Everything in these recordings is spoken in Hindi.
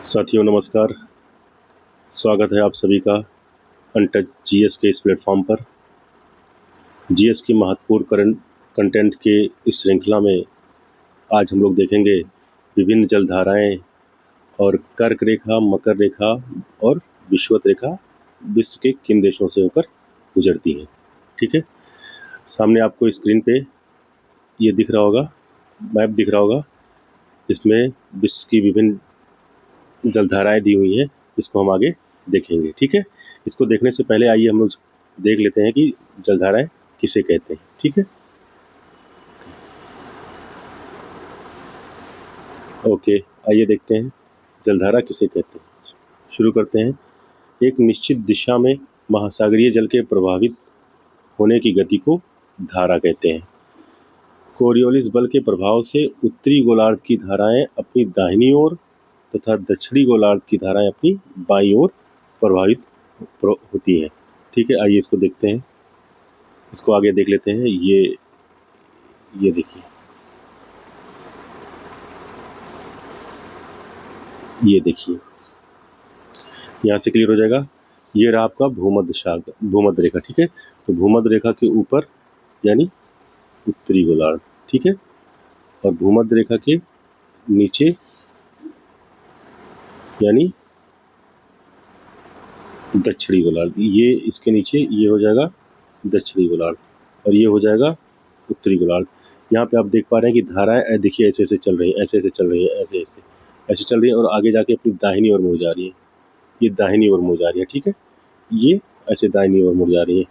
साथियों नमस्कार। स्वागत है आप सभी का अनटच जीएस के इस प्लेटफॉर्म पर। जीएस की महत्वपूर्ण करंट कंटेंट के इस श्रृंखला में आज हम लोग देखेंगे विभिन्न जलधाराएं और कर्क रेखा, मकर रेखा और विषुवत रेखा विश्व के किन देशों से होकर गुजरती हैं। ठीक है, सामने आपको स्क्रीन पे ये दिख रहा होगा, मैप दिख रहा होगा। इसमें विश्व की विभिन्न जलधाराएं दी हुई हैं, इसको हम आगे देखेंगे। ठीक है, इसको देखने से पहले आइए हम लोग देख लेते हैं कि जलधाराएं किसे कहते हैं। ठीक है, ओके, आइए देखते हैं जलधारा किसे कहते हैं। शुरू करते हैं। एक निश्चित दिशा में महासागरीय जल के प्रभावित होने की गति को धारा कहते हैं। कोरियोलिस बल के प्रभाव से उत्तरी गोलार्ध की धाराएं अपनी दाहिनी ओर तथा दक्षिणी गोलार्ध की धाराएं अपनी बाईं ओर प्रभावित होती हैं। ठीक है, आइए इसको देखते हैं, इसको आगे देख लेते हैं। ये देखिए, ये देखिए, यहाँ से क्लियर हो जाएगा। ये रहा आपका भूमध्य रेखा। ठीक है, तो भूमध्य रेखा के ऊपर यानी उत्तरी गोलार्ध, ठीक है, और भूमध्य रेखा के नीचे यानी दक्षिणी गोलार्ध। ये इसके नीचे ये हो जाएगा दक्षिणी गोलार्ध और ये हो जाएगा उत्तरी गोलार्ध। यहाँ पे आप देख पा रहे हैं कि धाराएं देखिए ऐसे ऐसे चल रही है, ऐसे ऐसे चल रही है, ऐसे ऐसे ऐसे चल रही है और आगे जाके अपनी दाहिनी ओर मुड़ जा रही है। ये दाहिनी ओर मुड़ जा रही है। ठीक है, ये ऐसे दाहिनी ओर मुड़ जा रही है।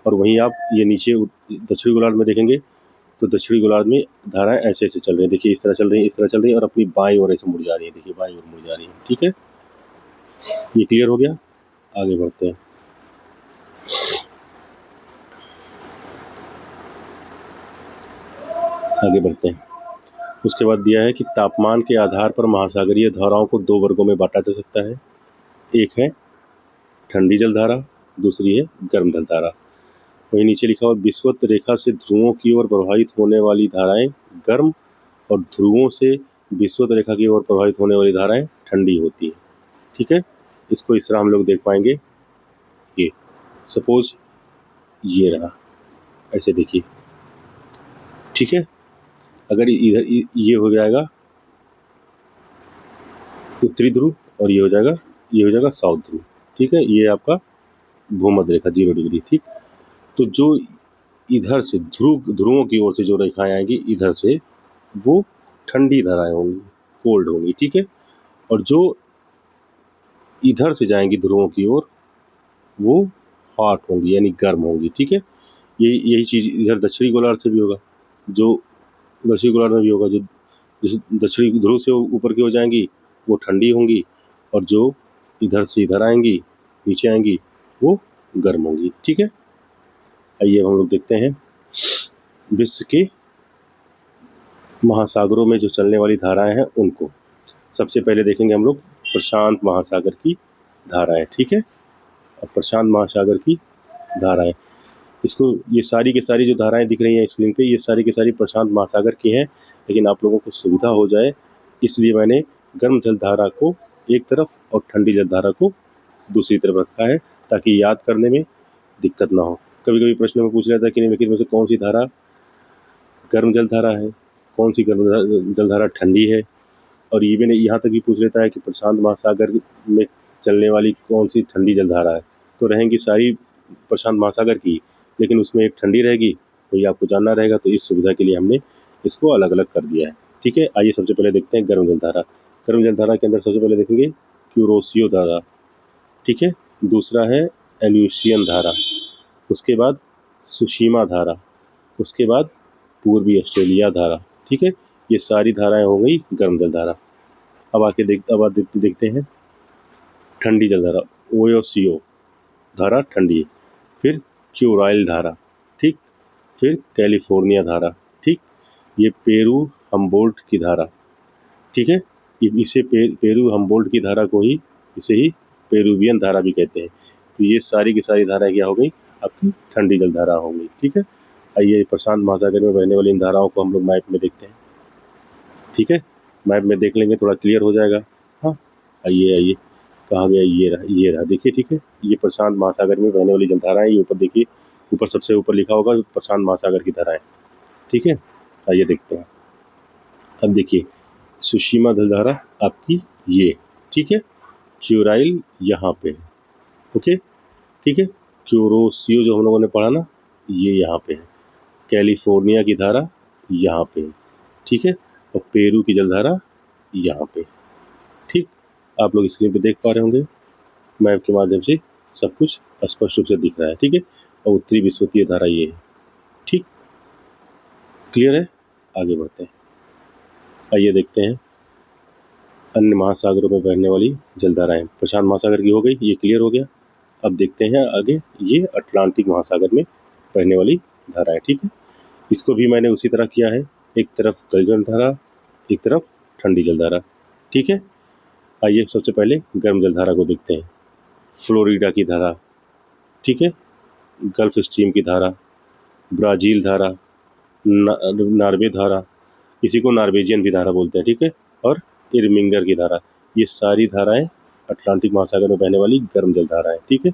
और वहीं आप ये नीचे दक्षिणी गोलार्ध में देखेंगे तो दक्षिणी गोलार्ध में धाराएं ऐसे ऐसे चल रही है। देखिए इस तरह चल रही है, इस तरह चल रही है और अपनी बाईं ओर ऐसे मुड़ जा रही है। देखिए बाईं ओर मुड़ जा रही है। ठीक है, ये क्लियर हो गया। आगे बढ़ते हैं। आगे बढ़ते हैं। उसके बाद दिया है कि तापमान के आधार पर महासागरीय धाराओं को दो वर्गों में बांटा जा सकता है। एक है ठंडी जलधारा, दूसरी है गर्म जलधारा। वहीं नीचे लिखा हुआ विषुवत रेखा से ध्रुवों की ओर प्रवाहित होने वाली धाराएं गर्म और ध्रुवों से विषुवत रेखा की ओर प्रवाहित होने वाली धाराएं ठंडी होती है। ठीक है, इसको इस तरह हम लोग देख पाएंगे। ये सपोज ये रहा, ऐसे देखिए। ठीक है, अगर इधर ये हो जाएगा उत्तरी ध्रुव और ये हो जाएगा साउथ ध्रुव। ठीक है, ये आपका भूमध्य रेखा 0 डिग्री। ठीक, तो जो इधर से ध्रुवों की ओर से जो रेखाएं आएंगी इधर से, वो ठंडी धाराएं होंगी, कोल्ड होंगी। ठीक है, और जो इधर से जाएंगी ध्रुवों की ओर, वो हॉट होंगी यानी गर्म होंगी। ठीक है, यही चीज़ इधर दक्षिणी गोलार्ध से भी होगा, जो दक्षिणी गोलार्ध में भी होगा। जो दक्षिणी ध्रुव से ऊपर की हो जाएंगी वो ठंडी होंगी और जो इधर से इधर आएंगी, नीचे आएंगी, वो गर्म होंगी। ठीक है, आइए हम लोग देखते हैं विश्व के महासागरों में जो चलने वाली धाराएं हैं उनको। सबसे पहले देखेंगे हम लोग प्रशांत महासागर की धाराएं। ठीक है, और प्रशांत महासागर की धाराएं, इसको ये सारी की सारी जो धाराएं दिख रही हैं स्क्रीन पे, ये सारी की सारी प्रशांत महासागर की हैं। लेकिन आप लोगों को सुविधा हो जाए इसलिए मैंने गर्म जलधारा को एक तरफ और ठंडी जलधारा को दूसरी तरफ रखा है, ताकि याद करने में दिक्कत ना हो। कभी कभी प्रश्न में पूछ लेता है कि निम्नलिखित में से कौन सी धारा गर्म जलधारा है, कौन सी गर्म जलधारा ठंडी है, और इवन यहाँ तक भी पूछ लेता है कि प्रशांत महासागर में चलने वाली कौन सी ठंडी जलधारा है। तो रहेंगी सारी प्रशांत महासागर की, लेकिन उसमें एक ठंडी रहेगी, तो ये आपको जानना रहेगा। तो इस सुविधा के लिए हमने इसको अलग अलग कर दिया है। ठीक है, आइए सबसे पहले देखते हैं गर्म जलधारा। गर्म जलधारा के अंदर सबसे पहले देखेंगे क्यूरोसियो धारा। ठीक है, दूसरा है एल्यूशियन धारा, उसके बाद सुशीमा धारा, उसके बाद पूर्वी ऑस्ट्रेलिया धारा। ठीक है, ये सारी धाराएं हो गई गर्म जलधारा। अब देखते हैं ठंडी जलधारा। ओयोसियो धारा ठंडी, फिर क्यूराइल धारा, ठीक, फिर कैलिफोर्निया धारा, ठीक, ये पेरू हम्बोल्ट की धारा। ठीक है, इसे पेरू हम्बोल्ट की धारा को ही इसे ही पेरुवियन धारा भी कहते हैं। तो ये सारी की सारी धाराएं क्या हो गई, आपकी ठंडी जलधारा हो गई। ठीक है, आइए प्रशांत महासागर में बहने वाली इन धाराओं को हम लोग मैप में देखते हैं। ठीक है, मैप में देख लेंगे, थोड़ा क्लियर हो जाएगा। हाँ, आइए आइए, कहाँ गया, ये रहा देखिए, ठीक है। ये प्रशांत महासागर में बहने वाली जलधारा है। ये ऊपर देखिए, ऊपर सबसे ऊपर लिखा होगा प्रशांत महासागर की धाराएं, ठीक है। आइए देखते हैं। अब देखिए, सुशीमा जलधारा आपकी ये, ठीक है। क्यूराइल यहाँ पे है, ओके, ठीक है। क्यूरोसियो जो हम लोगों ने पढ़ा ना, ये यहाँ पे है। कैलिफोर्निया की धारा यहाँ पे है, ठीक है। और पेरू की जलधारा यहाँ पे, ठीक। आप लोग स्क्रीन पे देख पा रहे होंगे, मैप के माध्यम से सब कुछ स्पष्ट रूप से दिख रहा है, ठीक है। और उत्तरी विश्वतीय धारा ये है, ठीक, क्लियर है। आगे बढ़ते हैं। आइए देखते हैं अन्य महासागरों में बहने वाली जलधाराएं। प्रशांत महासागर की हो गई, ये क्लियर हो गया। अब देखते हैं आगे, ये अटलांटिक महासागर में बहने वाली धाराएं, ठीक है। इसको भी मैंने उसी तरह किया है, एक तरफ गर्म जलधारा, एक तरफ ठंडी जलधारा, ठीक है। आइए सबसे पहले गर्म जलधारा को देखते हैं। फ्लोरिडा की धारा, ठीक है। गल्फ स्ट्रीम की धारा, ब्राज़ील धारा, नॉर्वे धारा, इसी को नॉर्वेजियन भी धारा बोलते हैं, ठीक है। और इरमिंगर की धारा, ये सारी धाराएं अटलांटिक महासागर में बहने वाली गर्म जलधाराएं, ठीक है।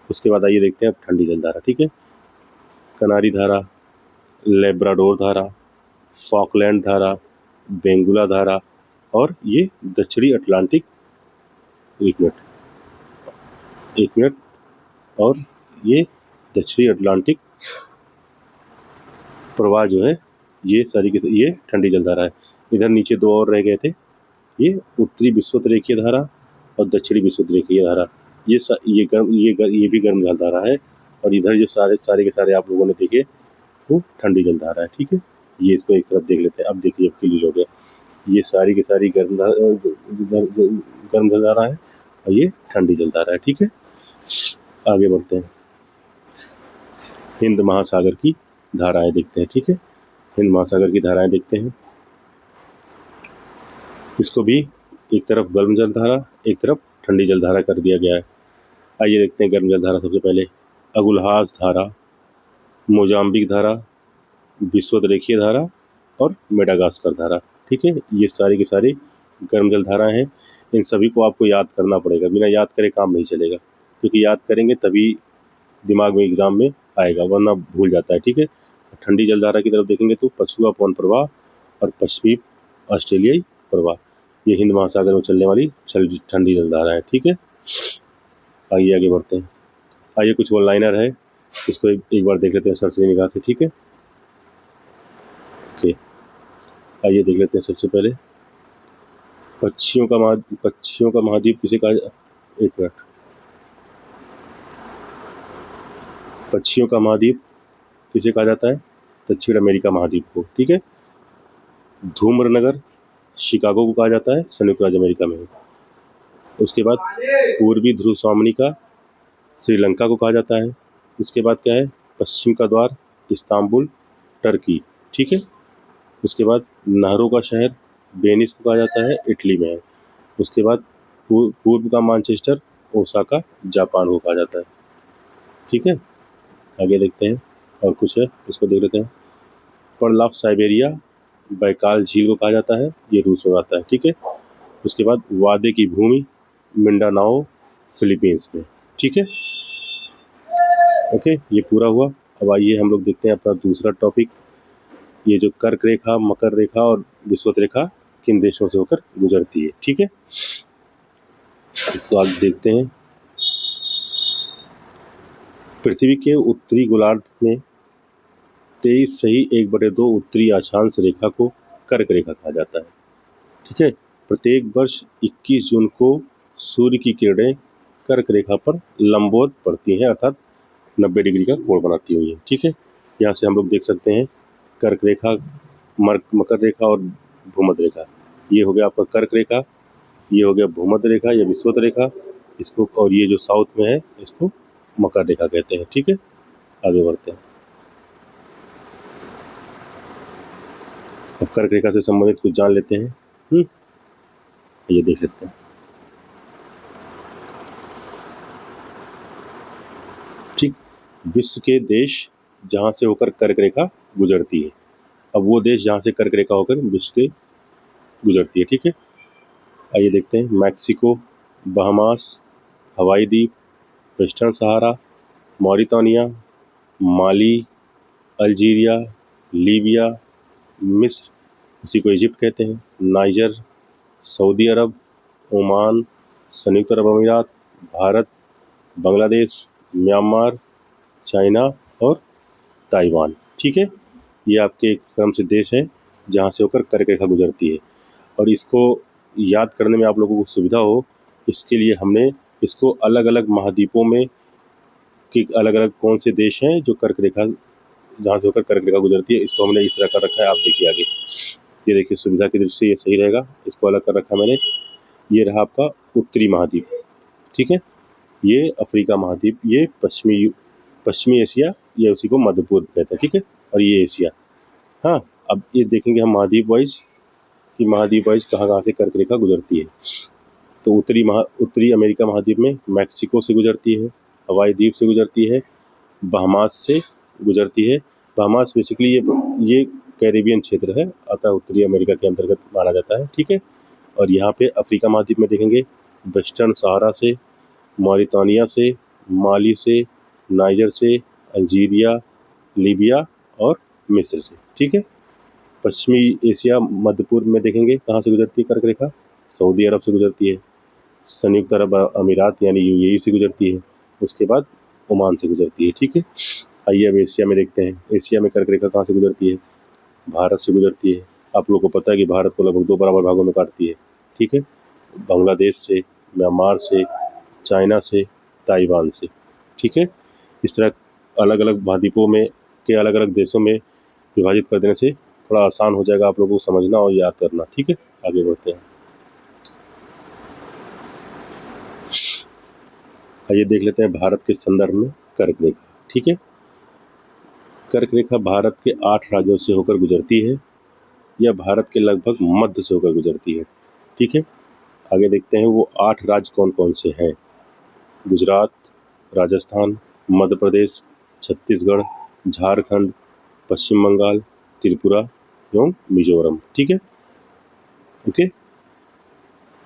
उसके बाद आइए देखते हैं अब ठंडी जलधारा, ठीक है। कनारी धारा, लेब्राडोर धारा, फॉकलैंड धारा, बेंगुला धारा, और ये दक्षिणी अटलांटिक, एक मिनट, और ये दक्षिणी अटलांटिक प्रवाह जो है, ये सारी की ये ठंडी जलधारा है। इधर नीचे दो और रह गए थे, ये उत्तरी विषुवत-रेखीय धारा और दक्षिणी विषुवत-रेखीय धारा। ये भी गर्म जलधारा है। और इधर जो सारे के सारे आप लोगों ने देखे, वो ठंडी जलधारा है, ठीक है। ये इसको एक तरफ देख लेते हैं। अब देखिए, अब क्लियर हो गया। ये सारी की सारी गर्म जलधारा है और ये ठंडी जलधारा है, ठीक है। आगे बढ़ते हैं, हिंद महासागर की धाराएं देखते हैं, ठीक है। हिंद महासागर की धाराएं देखते हैं। इसको भी एक तरफ गर्म जलधारा, एक तरफ ठंडी जलधारा कर दिया गया है। आइए देखते हैं गर्म जलधारा। सबसे पहले अगुल्हास धारा, मोजाम्बिक धारा, विषुवत-रेखीय धारा और मेडागास्कर धारा, ठीक है। ये सारी की सारी गर्म जलधाराएं हैं। इन सभी को आपको याद करना पड़ेगा, बिना याद करे काम नहीं चलेगा, क्योंकि याद करेंगे तभी दिमाग में एग्जाम में आएगा, वरना भूल जाता है, ठीक है। ठंडी जलधारा की तरफ देखेंगे तो पछुआ पवन प्रवाह और पश्चिमी ऑस्ट्रेलियाई प्रवाह, ये हिंद महासागर में चलने वाली ठंडी जलधारा है, ठीक है। आइए आगे बढ़ते हैं। आइए कुछ वन लाइनर है, इसको एक बार देख लेते हैं सरसरी निगाह से, ठीक है। ओके, आइए देख लेते हैं। सबसे पहले पक्षियों का महाद्वीप किसे कहा, एक मिनट, पक्षियों का महाद्वीप किसे कहा जाता है, दक्षिण अमेरिका महाद्वीप को, ठीक है। धूम्रनगर शिकागो को कहा जाता है, संयुक्त राज्य अमेरिका में। उसके बाद पूर्वी ध्रुव सामनिका श्रीलंका को कहा जाता है। उसके बाद क्या है, पश्चिम का द्वार इस्तांबुल टर्की, ठीक है। उसके बाद नहरों का शहर वेनिस को कहा जाता है, इटली में है। उसके बाद पूर्व का मैनचेस्टर ओसाका जापान को कहा जाता है, ठीक है। आगे देखते हैं और कुछ है, इसको देख लेते हैं। पर्ल ऑफ साइबेरिया बैकाल झील को कहा जाता है, ये रूस में आता है, ठीक है। उसके बाद वादे की भूमि मिंडानाओ फिलीपींस में, ठीक है। ओके, ये पूरा हुआ। अब आइए हम लोग देखते हैं अपना दूसरा टॉपिक, ये जो कर्क रेखा, मकर रेखा और विषुवत रेखा किन देशों से होकर गुजरती है, ठीक है। तो आप देखते हैं, पृथ्वी के उत्तरी गोलार्ध में 23 सही 1/2 उत्तरी अक्षांश रेखा को कर्क रेखा कहा जाता है, ठीक है। प्रत्येक वर्ष 21 जून को सूर्य की किरणें कर्क रेखा पर लंबवत पड़ती हैं, अर्थात 90 डिग्री का कोण बनाती हुई है, ठीक है। यहाँ से हम लोग देख सकते हैं कर्क रेखा, मकर रेखा और भूमध्य रेखा। ये हो गया आपका कर्क रेखा, ये हो गया भूमध्य रेखा या विषुवत रेखा, इसको, और ये जो साउथ में है इसको मकर रेखा कहते हैं, ठीक है। आगे बढ़ते हैं। अब कर्क रेखा से संबंधित कुछ जान लेते हैं। ये देख लेते हैं, ठीक। विश्व के देश जहाँ से होकर कर्क रेखा गुजरती है, अब वो देश जहाँ से कर्क रेखा होकर विश्व के गुजरती है, ठीक है। आइए देखते हैं, मैक्सिको, बहामास, हवाई द्वीप, वेस्टर्न सहारा, मॉरिटानिया, माली, अल्जीरिया, लीबिया, मिस्र, उसी को इजिप्ट कहते हैं, नाइजर, सऊदी अरब, ओमान, संयुक्त अरब अमीरात, भारत, बांग्लादेश, म्यांमार, चाइना और ताइवान। ठीक है, ये आपके एक क्रम से देश हैं जहाँ से होकर कर्क रेखा गुजरती है। और इसको याद करने में आप लोगों को सुविधा हो, इसके लिए हमने इसको अलग अलग महाद्वीपों में कि अलग अलग कौन से देश हैं जो कर्क रेखा जहाँ से होकर कर्क रेखा गुजरती है, इसको हमने इस तरह कर रखा है। आप देखिए आगे, ये देखिए सुविधा की दृष्टि से ये सही रहेगा, इसको अलग कर रखा मैंने। ये रहा आपका उत्तरी महाद्वीप, ठीक है, ये अफ्रीका महाद्वीप, ये पश्चिमी एशिया, ये उसी को मध्य पूर्व कहते हैं, ठीक है, और ये एशिया। हाँ, अब ये देखेंगे हम महाद्वीप वाइज कि महाद्वीप वाइज कहाँ कहाँ से कर्क रेखा गुजरती है। तो उत्तरी अमेरिका महाद्वीप में मैक्सिको से गुजरती है, हवाई द्वीप से गुजरती है, बहामास से गुजरती है। बहामास बेसिकली ये कैरेबियन क्षेत्र है, अतः उत्तरी अमेरिका के अंतर्गत माना जाता है, ठीक है। और यहाँ पे अफ्रीका महाद्वीप में देखेंगे वेस्टर्न सहारा से, मॉरिटानिया से, माली से, नाइजर से, अल्जीरिया, लीबिया और मिस्र से, ठीक है। पश्चिमी एशिया मध्य पूर्व में देखेंगे कहाँ से गुजरती है कर्क रेखा, सऊदी अरब से गुजरती है, संयुक्त अरब अमीरात यानी यूएई से गुजरती है, उसके बाद ओमान से गुजरती है, ठीक है। आइए अब एशिया में देखते हैं, एशिया में कर्क रेखा कहाँ से गुजरती है, भारत से गुजरती है। आप लोगों को पता है कि भारत को लगभग 2 बराबर भागों में काटती है, ठीक है, बांग्लादेश से, म्यांमार से, चाइना से, ताइवान से, ठीक है। इस तरह अलग अलग महाद्वीपों में के अलग अलग देशों में विभाजित कर देने से थोड़ा आसान हो जाएगा आप लोगों को समझना और याद करना, ठीक है। आगे बढ़ते हैं, आइए देख लेते हैं भारत के संदर्भ में कर्क रेखा, ठीक है। कर्क रेखा भारत के 8 राज्यों से होकर गुजरती है, यह भारत के लगभग मध्य से होकर गुजरती है, ठीक है। आगे देखते हैं वो 8 राज्य कौन कौन से हैं। गुजरात, राजस्थान, मध्य प्रदेश, छत्तीसगढ़, झारखंड, पश्चिम बंगाल, त्रिपुरा एवं मिजोरम, ठीक है। ओके,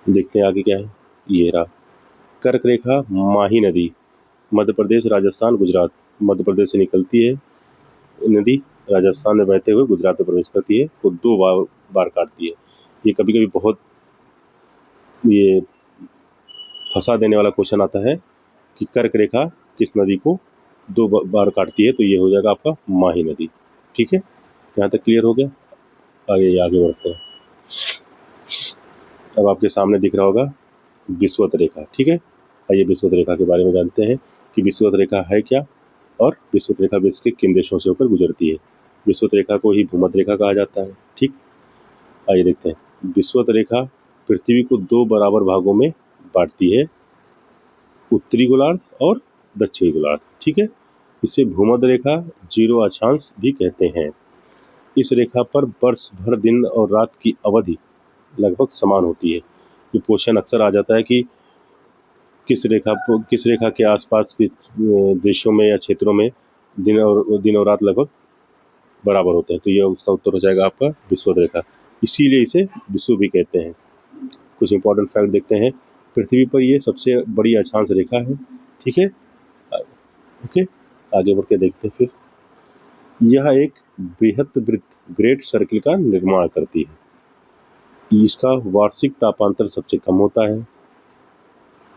देखते हैं आगे क्या है। ये रहा कर्क रेखा माही नदी, मध्य प्रदेश, राजस्थान, गुजरात, मध्य प्रदेश से निकलती है नदी, राजस्थान में बहते हुए गुजरात में प्रवेश करती है, वो 2 बार काटती है। ये कभी कभी बहुत ये फंसा देने वाला क्वेश्चन आता है कि कर्क रेखा किस नदी को 2 बार काटती है, तो ये हो जाएगा आपका माही नदी, ठीक है। यहाँ तक क्लियर हो गया, आगे बढ़ते हैं। अब आपके सामने दिख रहा होगा विषुवत रेखा, ठीक है। आइए विषुवत रेखा के बारे में जानते हैं कि विषुवत रेखा है क्या और विषुवत रेखा विश्व के किन देशों से होकर गुजरती है। विषुवत रेखा को ही भूमध्य रेखा कहा जाता है, ठीक। आइए देखते हैं, विषुवत रेखा पृथ्वी को 2 बराबर भागों में बांटती है, उत्तरी गोलार्ध और दक्षिणी गोलार्ध, ठीक है। इसे भूमध्य रेखा 0 अक्षांश भी कहते हैं। इस रेखा पर वर्ष भर दिन और रात की अवधि लगभग समान होती है। ये क्वेश्चन अक्सर आ जाता है कि किस रेखा के आसपास के देशों में या क्षेत्रों में दिन और रात लगभग बराबर होते हैं, तो ये उसका उत्तर हो जाएगा आपका विषुवत रेखा, इसीलिए इसे विषुव भी कहते हैं। कुछ इंपॉर्टेंट फैक्ट देखते हैं, पृथ्वी पर ये सबसे बड़ी अक्षांश रेखा है, ठीक है। ओके, आगे बढ़ के देखते हैं फिर। यह एक बृहत वृत्त ग्रेट सर्किल का निर्माण करती है, इसका वार्षिक तापांतर सबसे कम होता है।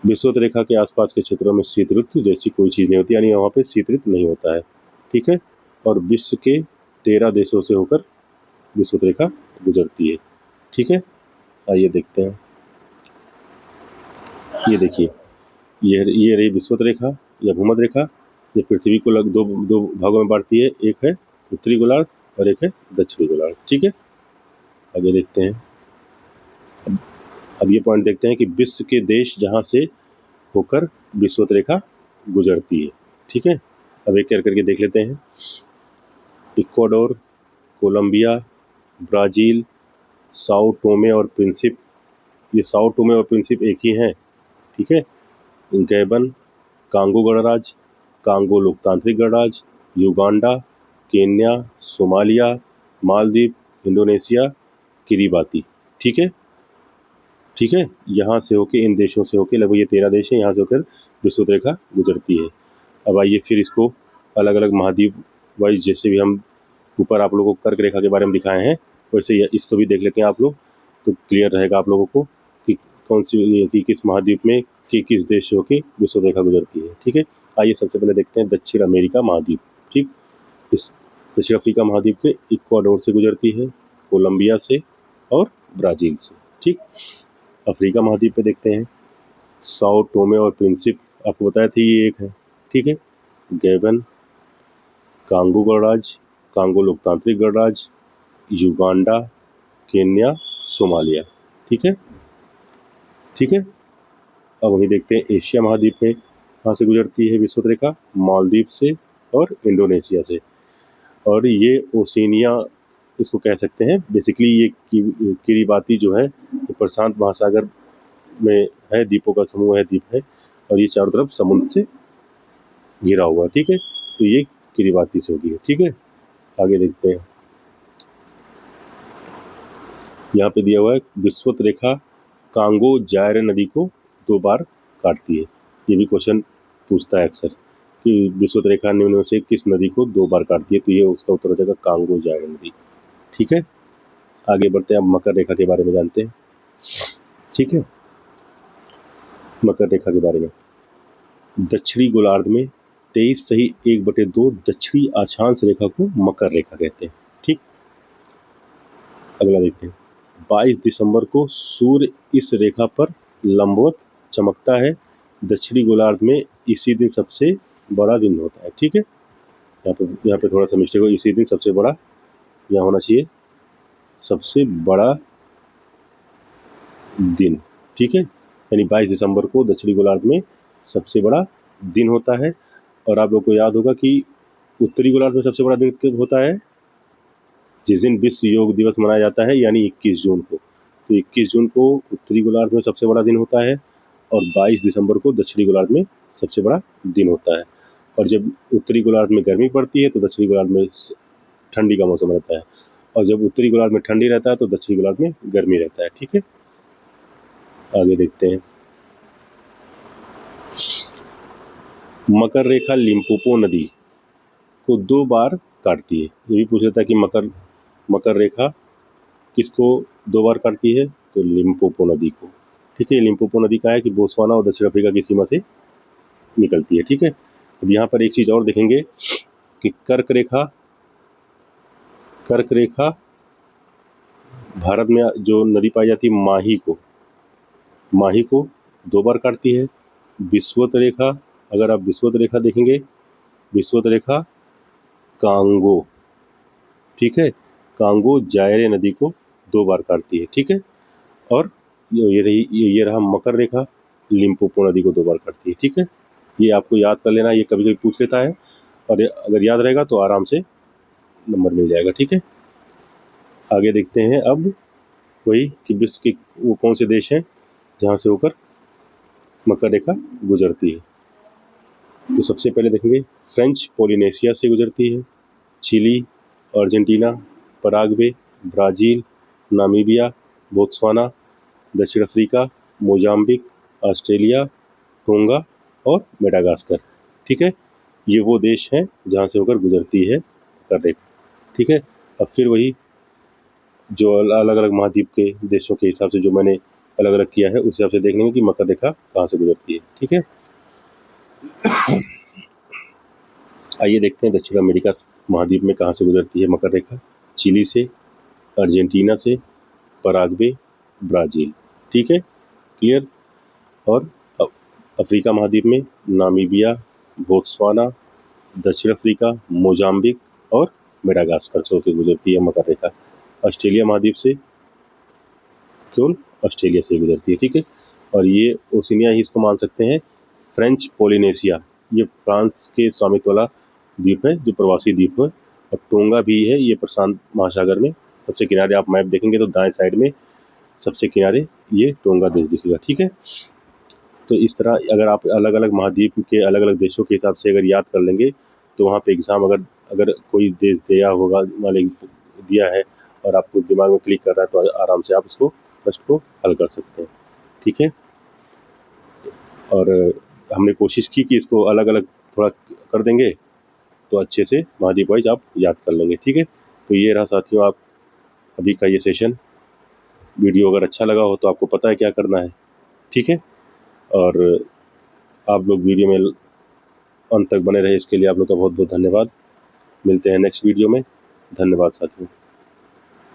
विषुवत रेखा के आसपास के क्षेत्रों में शीत ऋतु जैसी कोई चीज़ नहीं होती, यानी वहाँ पे शीत ऋतु नहीं होता है, ठीक है। और विश्व के 13 देशों से होकर विषुवत रेखा गुजरती है, ठीक है। आइए देखते हैं, ये देखिए, ये रही विषुवत रेखा या भूमध्य रेखा। ये पृथ्वी को दो भागों में बांटती है, एक है उत्तरी गोलार्ध और एक है दक्षिणी गोलार्ध, ठीक है। आगे देखते हैं, अब ये पॉइंट देखते हैं कि विश्व के देश जहाँ से होकर विषुवत रेखा गुजरती है, ठीक है। अब एक करके देख लेते हैं। Ecuador, Colombia, Brazil, Sao Tome और प्रिंसिप, ये साओ टोमे और प्रिंसिप एक ही हैं, ठीक है। गैबन, कांगो गणराज्य, कांगो लोकतांत्रिक गणराज्य, Uganda, Kenya, Somalia, Maldives, Indonesia, Kiribati, ठीक है। ठीक है। यहाँ से होके, इन देशों से होके, लगभग ये 13 देश हैं, यहाँ से होकर विषुवत रेखा गुजरती है। अब आइए फिर इसको अलग अलग महाद्वीप वाइज, जैसे भी हम ऊपर आप लोगों को कर्क रेखा के बारे में दिखाए हैं, वैसे इसको भी देख लेते हैं आप लोग, तो क्लियर रहेगा आप लोगों को कि कौन सी, कि किस महाद्वीप में कि किस देश होके विषुवत रेखा गुजरती है। ठीक है। आइए सबसे पहले देखते हैं दक्षिण अमेरिका महाद्वीप। ठीक, इस दक्षिण अफ्रीका महाद्वीप के इक्वाडोर से गुजरती है, कोलंबिया से और ब्राज़ील से। ठीक। अफ्रीका महाद्वीप पे देखते हैं, साओ टोमे और प्रिंसिप, आपको बताया था ये एक है। ठीक है। गैबन, कांगो गणराज्य, कांगो लोकतांत्रिक गणराज्य, युगांडा, केन्या, सोमालिया। ठीक है। ठीक है। अब वही देखते हैं एशिया महाद्वीप में कहाँ से गुजरती है विषुवत रेखा, मालदीव से और इंडोनेशिया से। और ये ओशिनिया इसको कह सकते हैं। बेसिकली ये किरिबाती जो है ये प्रशांत महासागर में है, द्वीपों का समूह है, द्वीप है, और ये चारों तरफ समुद्र से घिरा हुआ है। ठीक है। तो ये किरिबाती से होती है। ठीक है। आगे देखते हैं, यहाँ पे दिया हुआ है विषुवत रेखा कांगो जायरे नदी को 2 बार काटती है। ये भी क्वेश्चन पूछता है अक्सर कि विषुवत रेखा निम्न में से किस नदी को 2 बार काटती है, तो ये उसका उत्तर हो जाएगा कांगो जायरे नदी। ठीक है। आगे बढ़ते हैं, अब मकर रेखा के बारे में जानते हैं। ठीक है। मकर रेखा के बारे में, दक्षिणी गोलार्ध में 23 सही 1/2 दक्षिणी अक्षांश रेखा को मकर रेखा कहते हैं। ठीक। अगला देखते हैं, 22 दिसंबर को सूर्य इस रेखा पर लंबवत चमकता है। दक्षिणी गोलार्ध में इसी दिन सबसे बड़ा दिन होता है। ठीक है। यहाँ पे थोड़ा सा मिस्टेक हो, इसी दिन सबसे बड़ा यहाँ होना चाहिए, सबसे बड़ा दिन। ठीक है। यानी 22 दिसंबर को दक्षिणी गोलार्ध में सबसे बड़ा दिन होता है। और आप लोग को याद होगा कि उत्तरी गोलार्ध में सबसे बड़ा दिन कब होता है, जिस दिन विश्व योग दिवस मनाया जाता है, यानी 21 जून को। तो 21 जून को उत्तरी गोलार्ध में सबसे बड़ा दिन होता है और 22 दिसंबर को दक्षिणी गोलार्ध में सबसे बड़ा दिन होता है। और जब उत्तरी गोलार्ध में गर्मी पड़ती है तो दक्षिणी गोलार्ध में ठंडी का मौसम रहता है, और जब उत्तरी गोलार्ध में ठंडी रहता है तो दक्षिणी गोलार्ध में गर्मी रहता है। ठीक है। आगे देखते हैं, मकर रेखा लिम्पोपो नदी को 2 बार काटती है। ये भी पूछ लेता है कि मकर रेखा किसको 2 बार काटती है, तो लिम्पोपो नदी को। ठीक है। लिम्पोपो नदी का है कि बोत्सवाना और दक्षिण अफ्रीका की सीमा से निकलती है। ठीक है। अब यहाँ पर एक चीज़ और देखेंगे कि कर्क रेखा भारत में जो नदी पाई जाती है माही को 2 बार काटती है। विषुवत रेखा, अगर आप विषुवत रेखा देखेंगे, विषुवत रेखा कांगो, ठीक है, कांगो जायरे नदी को 2 बार काटती है। ठीक है। और ये रहा मकर रेखा, लिम्पोपो नदी को 2 बार काटती है। ठीक है। ये आपको याद कर लेना, ये कभी कभी पूछ लेता है, और अगर याद रहेगा तो आराम से नंबर मिल जाएगा। ठीक है। आगे देखते हैं अब वही कि विश्व के वो कौन से देश हैं जहाँ से होकर मकर रेखा गुजरती है। तो सबसे पहले देखेंगे, फ्रेंच पोलिनेशिया से गुजरती है, Chile, Argentina, Paraguay, Brazil, Namibia, Botswana, दक्षिण अफ्रीका, मोजाम्बिक, ऑस्ट्रेलिया, टोंगा और मेडागास्कर। ठीक है। ये वो देश हैं जहाँ से होकर गुजरती है मकर रेखा। ठीक है। अब फिर वही जो अलग अलग महाद्वीप के देशों के हिसाब से जो मैंने अलग अलग किया है, उस हिसाब से देख लेंगे कि मकर रेखा कहाँ से गुजरती है। ठीक है। आइए देखते हैं दक्षिण अमेरिका महाद्वीप में कहाँ से गुजरती है मकर रेखा, चिली से, अर्जेंटीना से, पराग्वे, ब्राज़ील। ठीक है। क्लियर। और अफ्रीका महाद्वीप में नामीबिया, बोत्सवाना, दक्षिण अफ्रीका, मोजाम्बिक और मेडागास्कर से होकर गुजरती है मकर रेखा। ऑस्ट्रेलिया महाद्वीप से केवल ऑस्ट्रेलिया से गुजरती है। ठीक है। और ये ओशिनिया ही इसको मान सकते हैं। फ्रेंच पोलिनेशिया ये फ्रांस के स्वामित्व वाला द्वीप है, जो प्रवासी द्वीप है। और टोंगा भी है, ये प्रशांत महासागर में सबसे किनारे, आप मैप देखेंगे तो दाएं साइड में सबसे किनारे ये टोंगा देश दिखेगा। ठीक है। तो इस तरह अगर आप अलग अलग महाद्वीप के अलग अलग देशों के हिसाब से अगर याद कर लेंगे तो वहाँ पे एग्ज़ाम अगर कोई देश दिया है और आपको दिमाग में क्लिक कर रहा है तो आराम से आप इसको प्रश्न को हल कर सकते हैं। ठीक है। और हमने कोशिश की कि इसको अलग अलग थोड़ा कर देंगे तो अच्छे से महाद्वीप वाइज आप याद कर लेंगे, ठीक है। तो ये रहा साथियों आप अभी का ये सेशन। वीडियो अगर अच्छा लगा हो तो आपको पता है क्या करना है, ठीक है। और आप लोग वीडियो में अंत तक बने रहे इसके लिए आप लोग का बहुत बहुत धन्यवाद। मिलते हैं नेक्स्ट वीडियो में। धन्यवाद साथियों।